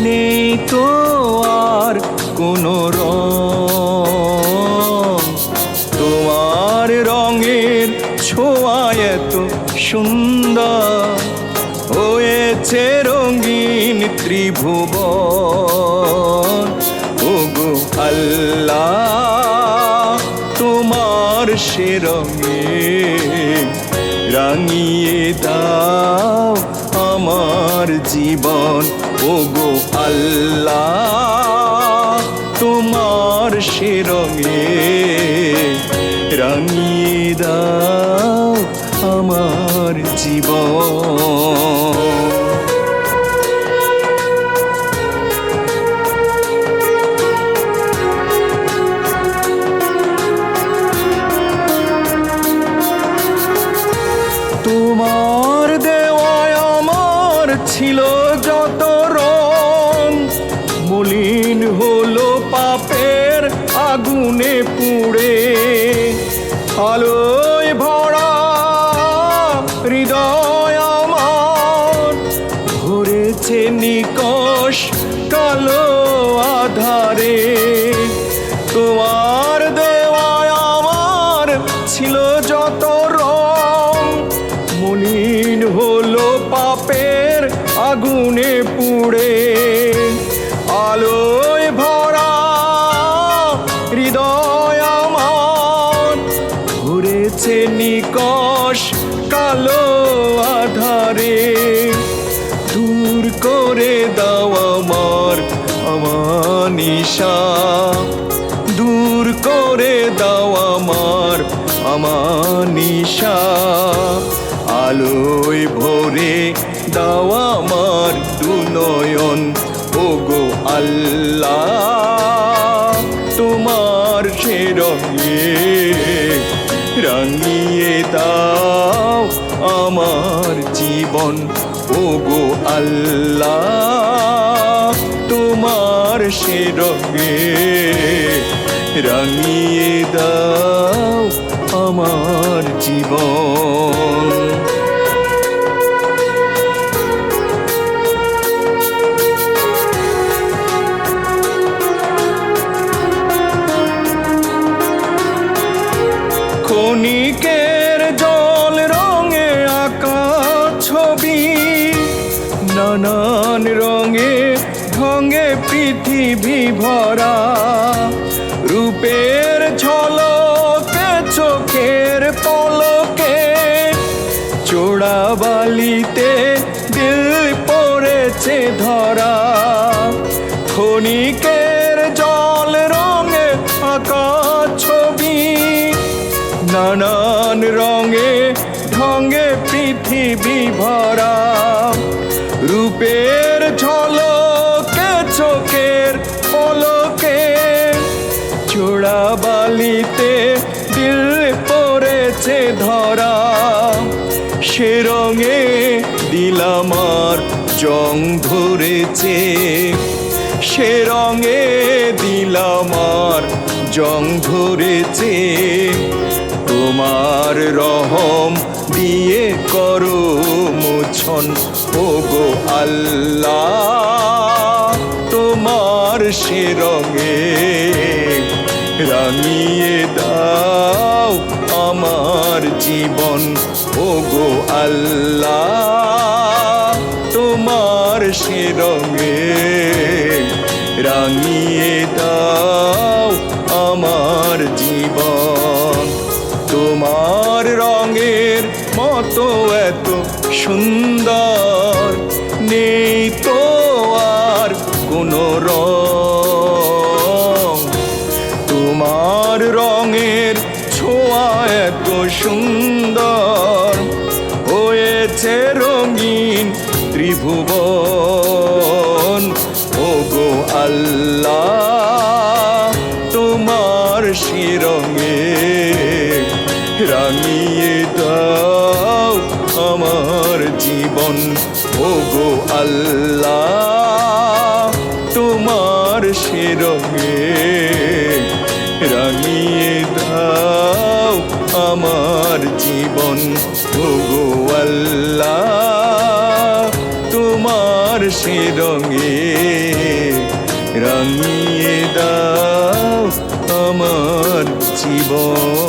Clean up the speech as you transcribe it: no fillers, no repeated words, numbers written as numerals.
নেই তো আর কোনো রং। তোমার রঙের ছোঁয়ায় এত সুন্দর হয়েছে রঙিন ত্রিভুবন। ওগো আল্লাহ, তোমার সে রঙে রাঙিয়ে দাও আমার জীবন। ওগো আল্লাহ, তোমার সে রঙে রাঙিয়ে দাও আমার জীবন। তোমার দেওয়ায় আমার ছিল যত রং, মলিন হলো পাপের আগুনে পুড়ে। আলোয় ভরা হৃদয় আমার ভরেছে নিকষ কালো আধারে। তোমার দেওয়ায় আমার ছিল যত রং, মলিন হলো পাপের আগুনে পুড়ে। আলোয় ভরা হৃদয় আমার ভরেছে নিকষ কালো আধারে। দূর করে দাও আমার অমানিশা, দূর করে দাও আমার অমানিশা। আলোয় ভরে দাও আমার দুনয়ন। ওগো আল্লাহ, তোমার সে রঙে রাঙিয়ে দাও আমার জীবন। ওগো আল্লাহ, তোমার সে রঙে রাঙিয়ে দাও আমার জীবন। ক্ষণিকের জল রঙে আঁকা ছবি, নানান রঙে ঢঙে পৃথিবী ভরা। রূপের ঝলকে চোখের পলকে চোরাবালিতে দিল পড়েছে ধরা। ক্ষণিকের জল রঙে আঁকা ছবি, নানান রঙে ঢঙে পৃথিবী ভরা। রূপের ঝলকে চোখের পলকে চোরাবালিতে দিল পড়েছে ধরা। সে রঙে দিল আমার জং ধরেছে, সে রঙে দিল আমার জং ধরেছে। তোমার রহম দিয়ে করো মোছন। ওগো আল্লাহ, তোমার সে রঙে রাঙিয়ে দাও আমার জীবন। ওগো আল্লাহ, তোমার সে রঙে রাঙিয়ে দাও আমার জীবন। তোমার রঙের মতো এত সুন্দর নেই তো আর কোনো রং। তোমার রঙের ছোঁয়া এত সুন্দর হয়েছে রঙিন ত্রিভুবন। ওগো আল্লাহ, তোমার সে রঙে রাঙিয়ে দাও আমার জীবন। ওগো আল্লাহ, তোমার সে রঙে রাঙিয়ে দাও আমার জীবন। ওগো আল্লাহ, তোমার সে রঙে রাঙিয়ে দাও আমার জীবন।